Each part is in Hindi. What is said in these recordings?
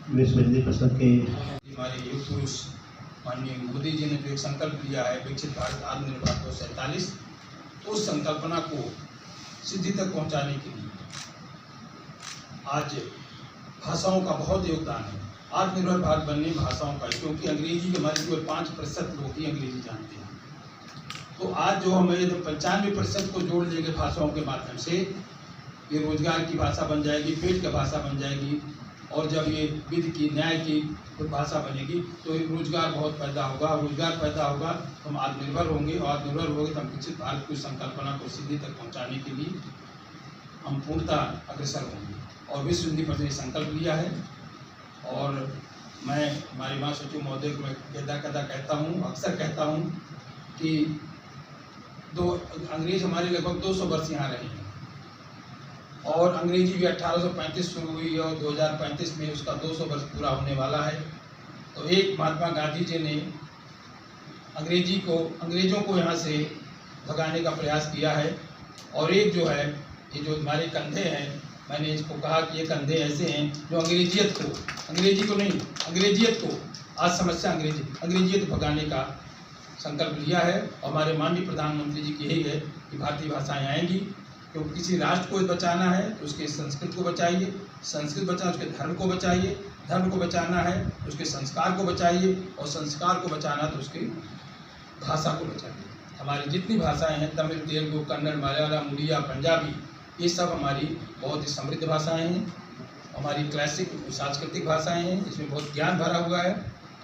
विश्व हिंदी परिषद के हमारे युग पुरुष माननीय मोदी जी ने जो एक संकल्प लिया है विकसित भारत आत्मनिर्भर 2047, उस संकल्पना को सिद्धि तक पहुंचाने के लिए आज भाषाओं का बहुत योगदान है। आत्मनिर्भर भारत बनने भाषाओं का, क्योंकि अंग्रेजी हमारे केवल 5% लोग ही अंग्रेजी जानते हैं। तो आज जो हमें 95% को जोड़ लेंगे भाषाओं के माध्यम से, ये रोजगार की भाषा बन जाएगी, पेट की भाषा बन जाएगी, और जब ये विधि की न्याय की भाषा बनेगी तो रोजगार बहुत पैदा होगा। रोजगार पैदा होगा तो हम आत्मनिर्भर होंगे, और आत्मनिर्भर होंगे तो हम विकसित भारत की संकल्पना को सिद्धि तक पहुंचाने के लिए हम पूर्णतः अग्रसर होंगे। और विश्व हिंदी परिषद ने संकल्प लिया है, और मैं हमारी महासचिव महोदय को मैं कदा कहता हूँ, अक्सर कहता हूँ कि अंग्रेज हमारे लगभग 200 वर्ष यहाँ रहे हैं, और अंग्रेजी भी 1835 शुरू हुई और 2035 में उसका 200 वर्ष पूरा होने वाला है। तो एक महात्मा गांधी जी ने अंग्रेज़ों को यहाँ से भगाने का प्रयास किया है, और एक जो है ये जो हमारे कंधे हैं, मैंने इसको कहा कि ये कंधे ऐसे हैं जो अंग्रेजियत को आज समस्या अंग्रेजियत भगाने का संकल्प लिया है। और हमारे माननीय प्रधानमंत्री जी की यही है कि भारतीय भाषाएं आएंगी, क्योंकि किसी राष्ट्र को बचाना है तो उसके संस्कृत को बचाइए, संस्कृत बचाना उसके धर्म को बचाइए, धर्म को बचाना है तो उसके संस्कार को बचाइए, और संस्कार को बचाना तो उसकी भाषा को बचाइए। हमारी जितनी भाषाएं हैं, तमिल, तेलुगु, कन्नड़, मलयालम, उड़िया, पंजाबी, ये सब हमारी बहुत ही समृद्ध भाषाएं हैं। हमारी क्लासिक सांस्कृतिक भाषाएं हैं, इसमें बहुत ज्ञान भरा हुआ है,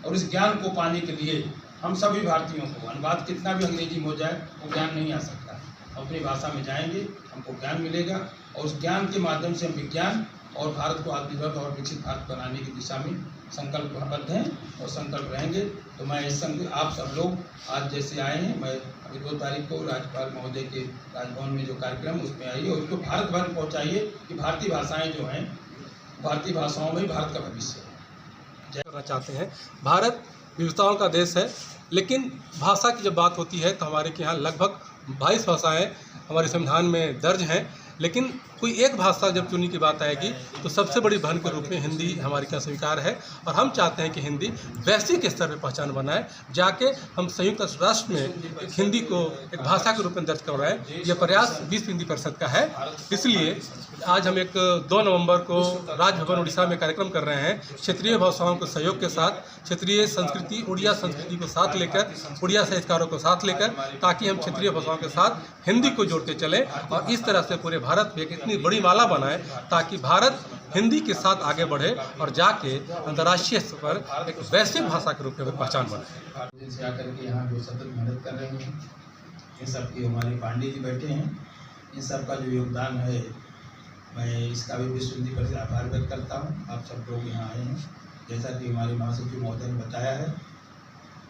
और इस ज्ञान को पाने के लिए हम सभी भारतीयों को अनुवाद कितना भी अंग्रेजी में हो जाए वो ज्ञान नहीं आ सकता। अपनी भाषा में जाएंगे हमको ज्ञान मिलेगा, और उस ज्ञान के माध्यम से हम विज्ञान और भारत को आत्मनिर्भर और विकसित भारत बनाने की दिशा में संकल्पबद्ध हैं और संकल्प रहेंगे। तो मैं इस संग आप सब लोग आज जैसे आए हैं, मैं अभी 2 तारीख को राज्यपाल महोदय के राजभवन में जो कार्यक्रम उसमें आइए, और उसको भारत भर में पहुँचाइए कि भारतीय भाषाएँ जो हैं, भारतीय भाषाओं में भारत का भविष्य है। करना चाहते हैं। भारत विविधताओं का देश है, लेकिन भाषा की जब बात होती है तो हमारे के यहाँ लगभग 22 भाषाएं हमारे संविधान में दर्ज हैं, लेकिन कोई एक भाषा जब चुनने की बात आएगी तो सबसे बड़ी बहन के रूप में हिंदी हमारे यहाँ स्वीकार है, और हम चाहते हैं कि हिंदी वैश्विक स्तर पर पहचान बनाए, जाके हम संयुक्त राष्ट्र में हिंदी को एक भाषा के रूप में दर्ज करवाएं। यह प्रयास विश्व हिंदी परिषद का है। इसलिए आज हम 2 नवंबर को राजभवन उड़ीसा में कार्यक्रम कर रहे हैं, क्षेत्रीय भाषाओं के सहयोग के साथ, क्षेत्रीय संस्कृति, उड़िया संस्कृति को साथ लेकर, उड़िया साहित्यकारों को साथ लेकर, ताकि हम क्षेत्रीय भाषाओं के साथ हिंदी को जोड़ते चलें, और इस तरह से पूरे भारत में एक इतनी बड़ी माला बनाए ताकि भारत हिंदी के साथ आगे बढ़े और जाके अंतर्राष्ट्रीय स्तर पर एक वैश्विक भाषा के रूप में पहचान बने। से आकर के यहाँ जो सतत मेहनत कर रहे हैं, इन सब की हमारे पांडे जी बैठे हैं, इन सब का जो योगदान है, मैं इसका भी विश्व हिंदी परिषद आभार व्यक्त करता हूँ। आप सब लोग यहाँ आए हैं, जैसा कि हमारे महासचिव महोदय ने बताया है।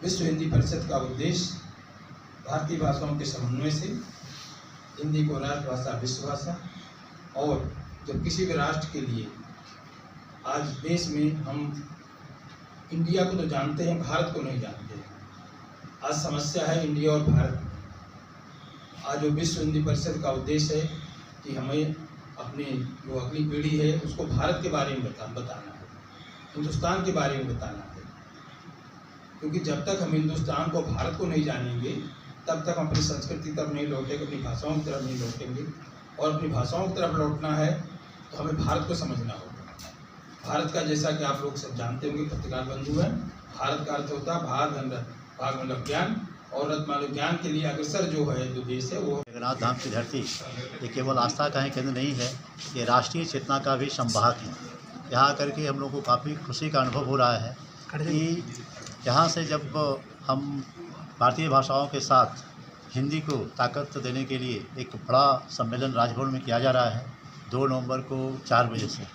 विश्व हिंदी परिषद का उद्देश्य भारतीय भाषाओं के समन्वय से हिंदी को राष्ट्रभाषा, विश्व भाषा, और जब किसी भी राष्ट्र के लिए आज देश में हम इंडिया को तो जानते हैं, भारत को नहीं जानते हैं। आज समस्या है इंडिया और भारत। आज जो विश्व हिंदी परिषद का उद्देश्य है कि हमें अपनी जो अगली पीढ़ी है उसको भारत के बारे में बताना है, हिंदुस्तान के बारे में बताना है, क्योंकि जब तक हम हिंदुस्तान को, भारत को नहीं जानेंगे, तब तक हम अपनी संस्कृति की तरफ नहीं लौटेंगे, अपनी भाषाओं की तरफ नहीं लौटेंगे। और अपनी भाषाओं की तरफ लौटना है तो हमें भारत को समझना होगा। भारत का, जैसा कि आप लोग सब जानते होंगे, पत्रकार बंधु हैं, भारत का अर्थ होता है भाग मतलब ज्ञान, और मतलब ज्ञान के लिए अग्रसर जो है, जो देश है वो जगन्नाथ धाम की धरती ये केवल आस्था का ही केंद्र नहीं है, ये राष्ट्रीय चेतना का भी संवाहक है। यहाँ आकर के हम लोग को काफ़ी खुशी का अनुभव हो रहा है कि यहाँ से जब हम भारतीय भाषाओं के साथ हिंदी को ताकत देने के लिए एक बड़ा सम्मेलन राजभवन में किया जा रहा है 2 नवंबर को 4 बजे से।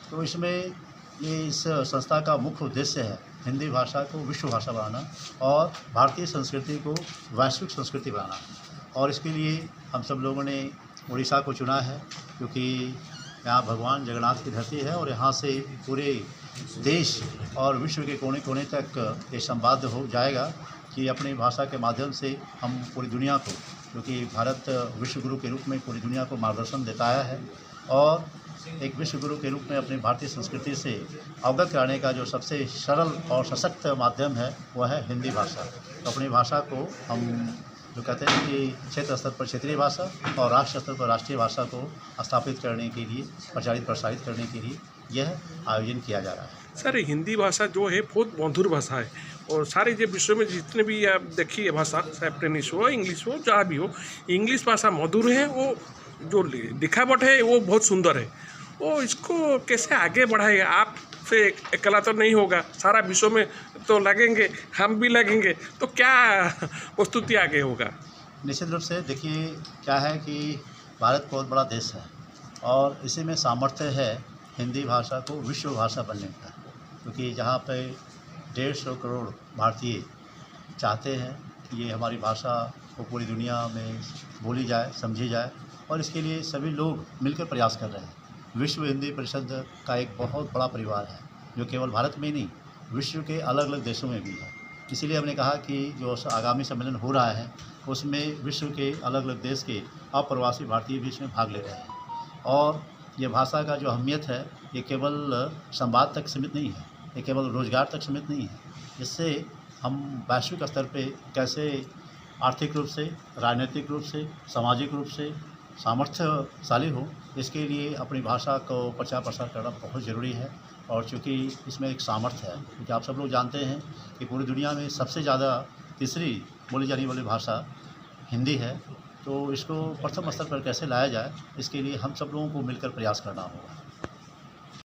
तो इसमें ये इस संस्था का मुख्य उद्देश्य है हिंदी भाषा को विश्व भाषा बनाना और भारतीय संस्कृति को वैश्विक संस्कृति बनाना। और इसके लिए हम सब लोगों ने उड़ीसा को चुना है, क्योंकि यहाँ भगवान जगन्नाथ की धरती है, और यहाँ से पूरे देश और विश्व के कोने कोने तक ये संवाद हो जाएगा कि अपनी भाषा के माध्यम से हम पूरी दुनिया को, क्योंकि भारत विश्व गुरु के रूप में पूरी दुनिया को मार्गदर्शन देता आया है, और एक विश्व गुरु के रूप में अपनी भारतीय संस्कृति से अवगत कराने का जो सबसे सरल और सशक्त माध्यम है वह है हिंदी भाषा। तो अपनी भाषा को हम जो कहते हैं कि क्षेत्र स्तर पर क्षेत्रीय भाषा और राष्ट्र स्तर पर राष्ट्रीय भाषा को स्थापित करने के लिए, प्रसारित करने के लिए यह आयोजन किया जा रहा है। सर, हिंदी भाषा जो है बहुत मधुर भाषा है और सारे जो विश्व में जितने भी आप देखिए भाषा, स्पेनिश हो, इंग्लिश हो, जहाँ भी हो, इंग्लिश भाषा मधुर है। वो जो लिखावट है वो बहुत सुंदर है। वो इसको कैसे आगे बढ़ाए? आप से अकेला तो नहीं होगा, सारा विश्व में तो लगेंगे, हम भी लगेंगे, तो क्या प्रस्तुति आगे होगा? निश्चित रूप से देखिए, क्या है कि भारत बहुत बड़ा देश है और इसी में सामर्थ्य है हिंदी भाषा को विश्व भाषा बनने का, क्योंकि जहाँ पे 150 करोड़ भारतीय चाहते हैं कि ये हमारी भाषा को पूरी दुनिया में बोली जाए, समझी जाए, और इसके लिए सभी लोग मिलकर प्रयास कर रहे हैं। विश्व हिंदी परिषद का एक बहुत बड़ा परिवार है जो केवल भारत में ही नहीं, विश्व के अलग अलग देशों में भी है। इसीलिए हमने कहा कि जो आगामी सम्मेलन हो रहा है उसमें विश्व के अलग अलग देश के अप्रवासी भारतीय भी इसमें भाग ले रहे हैं। और ये भाषा का जो अहमियत है ये केवल संवाद तक सीमित नहीं है, ये केवल रोजगार तक सीमित नहीं है। इससे हम वैश्विक स्तर पे कैसे आर्थिक रूप से, राजनीतिक रूप से, सामाजिक रूप से सामर्थ्यशाली हो, इसके लिए अपनी भाषा को प्रचार प्रसार करना बहुत ज़रूरी है। और चूँकि इसमें एक सामर्थ्य है, क्योंकि आप सब लोग जानते हैं कि पूरी दुनिया में सबसे ज़्यादा तीसरी बोली जाने वाली भाषा हिंदी है, तो इसको प्रथम स्तर पर कैसे लाया जाए, इसके लिए हम सब लोगों को मिलकर प्रयास करना होगा।